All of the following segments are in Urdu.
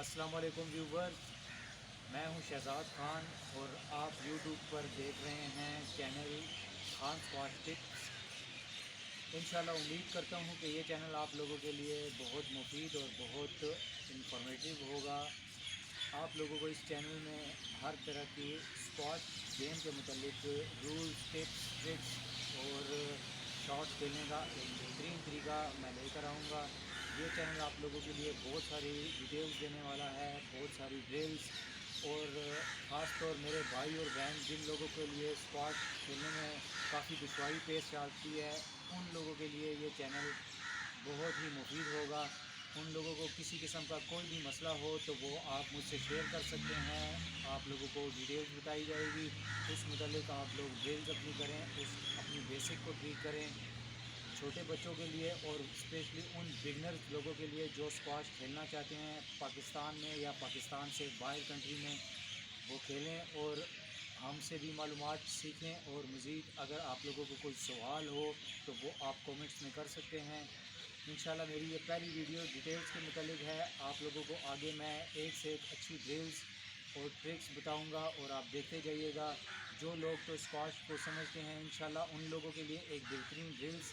السلام علیکم ویورز، میں ہوں شہزاد خان اور آپ یوٹیوب پر دیکھ رہے ہیں چینل خان اسکواش ٹپس۔ انشاءاللہ امید کرتا ہوں کہ یہ چینل آپ لوگوں کے لیے بہت مفید اور بہت انفارمیٹیو ہوگا۔ آپ لوگوں کو اس چینل میں ہر طرح کی اسکواش گیم کے متعلق رولز، ٹپس، ٹرکس اور شاٹس کھیلنے کا ایک بہترین طریقہ میں لے کر آؤں گا۔ یہ چینل آپ لوگوں کے لیے بہت ساری ڈیٹیلز دینے والا ہے، بہت ساری ڈرلز، اور خاص طور میرے بھائی اور بہن جن لوگوں کے لیے اسکواش کھیلنے میں کافی دشواری پیش آتی ہے، ان لوگوں کے لیے یہ چینل بہت ہی مفید ہوگا۔ ان لوگوں کو کسی قسم کا کوئی بھی مسئلہ ہو تو وہ آپ مجھ سے شیئر کر سکتے ہیں، آپ لوگوں کو ڈیٹیلز بتائی جائے گی، اس متعلق آپ لوگ ڈرلز اپنی کریں، اپنی بیسک کو ٹھیک کریں۔ چھوٹے بچوں کے لیے اور اسپیشلی ان بگنرز لوگوں کے لیے جو اسکواش کھیلنا چاہتے ہیں پاکستان میں یا پاکستان سے باہر کنٹری میں، وہ کھیلیں اور ہم سے بھی معلومات سیکھیں۔ اور مزید اگر آپ لوگوں کو کوئی سوال ہو تو وہ آپ کومنٹس میں کر سکتے ہیں۔ انشاءاللہ میری یہ پہلی ویڈیو ڈیٹیلز کے متعلق ہے۔ آپ لوگوں کو آگے میں ایک سے ایک اچھی ڈرلز اور ٹرکس بتاؤں گا اور آپ دیکھتے جائیے گا۔ جو لوگ تو اسکواش کو سمجھتے ہیں انشاءاللہ ان لوگوں کے لیے ایک بہترین ڈرلز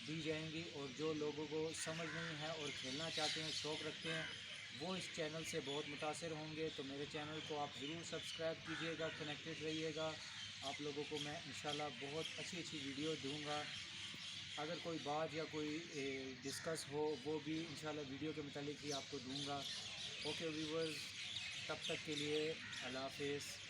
دی جائیں گی، اور جو لوگوں کو سمجھ نہیں ہے اور کھیلنا چاہتے ہیں، شوق رکھتے ہیں، وہ اس چینل سے بہت متاثر ہوں گے۔ تو میرے چینل کو آپ ضرور سبسکرائب کیجئے گا، کنیکٹڈ رہیے گا۔ آپ لوگوں کو میں انشاءاللہ بہت اچھی ویڈیو دوں گا۔ اگر کوئی بات یا کوئی ڈسکس ہو وہ بھی انشاءاللہ ویڈیو کے متعلق ہی آپ کو دوں گا۔ اوکے ویورز، تب تک کے لیے اللہ حافظ۔